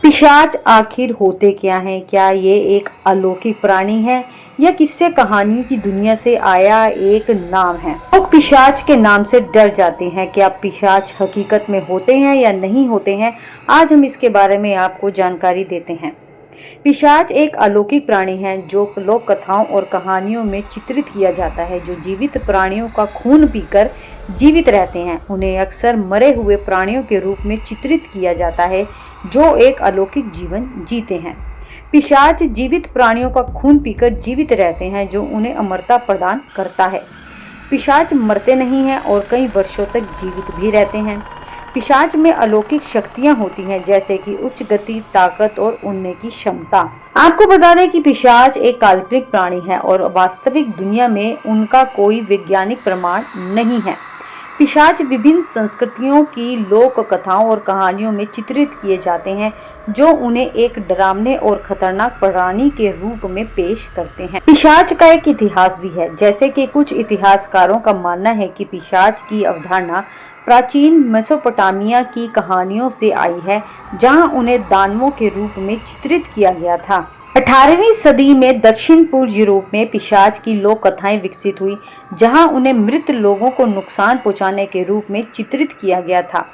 पिशाच आखिर होते क्या हैं? क्या ये एक अलौकिक प्राणी है या किस्से कहानी की दुनिया से आया एक नाम है? लोग पिशाच के नाम से डर जाते हैं। क्या पिशाच हकीकत में होते हैं या नहीं होते हैं? आज हम इसके बारे में आपको जानकारी देते हैं। पिशाच एक अलौकिक प्राणी है जो लोक कथाओं और कहानियों में चित्रित किया जाता है, जो जीवित प्राणियों का खून पीकर जीवित रहते हैं। उन्हें अक्सर मरे हुए प्राणियों के रूप में चित्रित किया जाता है जो एक अलौकिक जीवन जीते हैं। पिशाच जीवित प्राणियों का खून पीकर जीवित रहते हैं, जो उन्हें अमरता प्रदान करता है। पिशाच मरते नहीं हैं और कई वर्षों तक जीवित भी रहते हैं। पिशाच में अलौकिक शक्तियां होती हैं, जैसे कि उच्च गति, ताकत और उड़ने की क्षमता। आपको बता दें कि पिशाच एक काल्पनिक प्राणी है और वास्तविक दुनिया में उनका कोई वैज्ञानिक प्रमाण नहीं है। पिशाच विभिन्न संस्कृतियों की लोक कथाओं और कहानियों में चित्रित किए जाते हैं, जो उन्हें एक डरावने और खतरनाक प्राणी के रूप में पेश करते हैं। पिशाच का एक इतिहास भी है, जैसे कि कुछ इतिहासकारों का मानना है कि पिशाच की अवधारणा प्राचीन मेसोपोटामिया की कहानियों से आई है, जहां उन्हें दानवों के रूप में चित्रित किया गया था। 18वीं सदी में दक्षिण पूर्व यूरोप में पिशाच की लोक कथाएं विकसित हुई, जहां उन्हें मृत लोगों को नुकसान पहुंचाने के रूप में चित्रित किया गया था।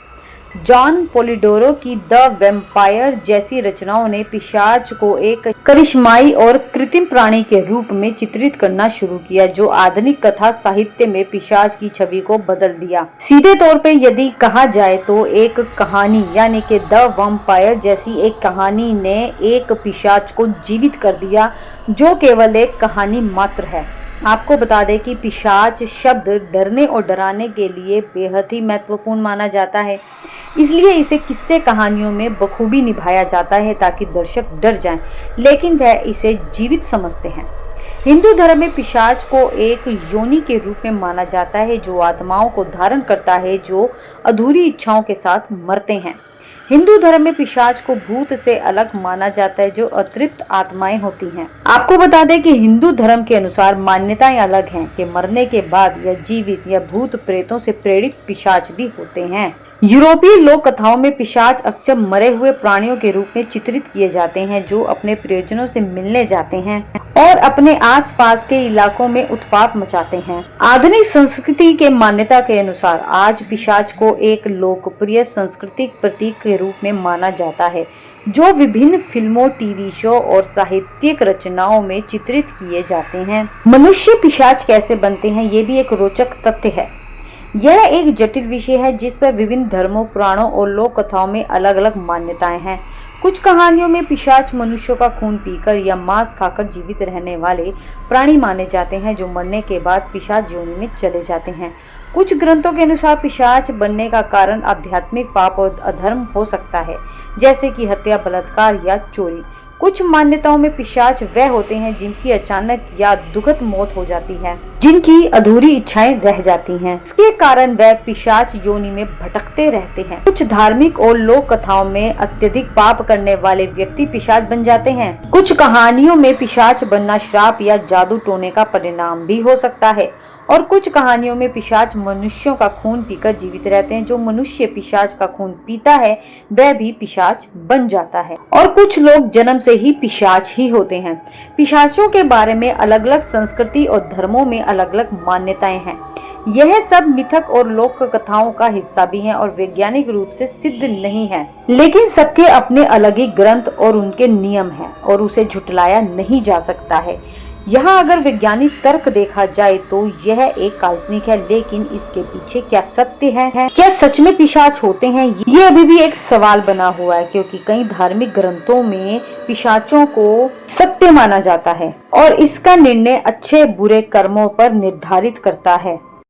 जॉन पोलिडोरो की द वैम्पायर जैसी रचनाओं ने पिशाच को एक करिश्माई और कृत्रिम प्राणी के रूप में चित्रित करना शुरू किया, जो आधुनिक कथा साहित्य में पिशाच की छवि को बदल दिया। सीधे तौर पे यदि कहा जाए तो एक कहानी यानी कि द वैम्पायर जैसी एक कहानी ने एक पिशाच को जीवित कर दिया, जो केवल एक कहानी मात्र है। आपको बता दें कि पिशाच शब्द डरने और डराने के लिए बेहद ही महत्वपूर्ण माना जाता है, इसलिए इसे किस्से कहानियों में बखूबी निभाया जाता है ताकि दर्शक डर जाएं, लेकिन वह इसे जीवित समझते हैं। हिंदू धर्म में पिशाच को एक योनि के रूप में माना जाता है, जो आत्माओं को धारण करता है जो अधूरी इच्छाओं के साथ मरते हैं। हिंदू धर्म में पिशाच को भूत से अलग माना जाता है, जो अतृप्त आत्माएं होती हैं। आपको बता दें कि हिंदू धर्म के अनुसार मान्यताएं अलग हैं कि मरने के बाद या जीवित या भूत प्रेतों से प्रेरित पिशाच भी होते हैं। यूरोपीय लोक कथाओं में पिशाच अक्सर मरे हुए प्राणियों के रूप में चित्रित किए जाते हैं, जो अपने प्रियजनों से मिलने जाते हैं और अपने आसपास के इलाकों में उत्पात मचाते हैं। आधुनिक संस्कृति के मान्यता के अनुसार आज पिशाच को एक लोकप्रिय सांस्कृतिक प्रतीक के रूप में माना जाता है, जो विभिन्न फिल्मों, टीवी शो और साहित्यिक रचनाओं में चित्रित किए जाते हैं। मनुष्य पिशाच कैसे बनते हैं, ये भी एक रोचक तथ्य है। यह एक जटिल विषय है जिस पर विभिन्न धर्मों, पुराणों और लोक कथाओं में अलग अलग मान्यताएं हैं। कुछ कहानियों में पिशाच मनुष्यों का खून पीकर या मांस खाकर जीवित रहने वाले प्राणी माने जाते हैं, जो मरने के बाद पिशाच योनि में चले जाते हैं। कुछ ग्रंथों के अनुसार पिशाच बनने का कारण आध्यात्मिक पाप और अधर्म हो सकता है, जैसे कि हत्या, बलात्कार या चोरी। कुछ मान्यताओं में पिशाच वह होते हैं जिनकी अचानक या दुखद मौत हो जाती है, जिनकी अधूरी इच्छाएं रह जाती हैं। इसके कारण वह पिशाच योनि में भटकते रहते हैं। कुछ धार्मिक और लोक कथाओं में अत्यधिक पाप करने वाले व्यक्ति पिशाच बन जाते हैं। कुछ कहानियों में पिशाच बनना श्राप या जादू टोने का परिणाम भी हो सकता है, और कुछ कहानियों में पिशाच मनुष्यों का खून पीकर जीवित रहते हैं। जो मनुष्य पिशाच का खून पीता है वह भी पिशाच बन जाता है, और कुछ लोग जन्म से ही पिशाच ही होते हैं। पिशाचों के बारे में अलग अलग संस्कृति और धर्मों में अलग अलग मान्यताएं हैं। यह सब मिथक और लोक कथाओं का हिस्सा भी हैं और वैज्ञानिक रूप से सिद्ध नहीं है, लेकिन सबके अपने अलग ही ग्रंथ और उनके नियम हैं और उसे झुटलाया नहीं जा सकता है। यहाँ अगर वैज्ञानिक तर्क देखा जाए तो यह एक काल्पनिक है, लेकिन इसके पीछे क्या सत्य है? क्या सच में पिशाच होते हैं? ये अभी भी एक सवाल बना हुआ है, क्योंकि कई धार्मिक ग्रंथों में पिशाचों को सत्य माना जाता है और इसका निर्णय अच्छे बुरे कर्मों पर निर्धारित करता है।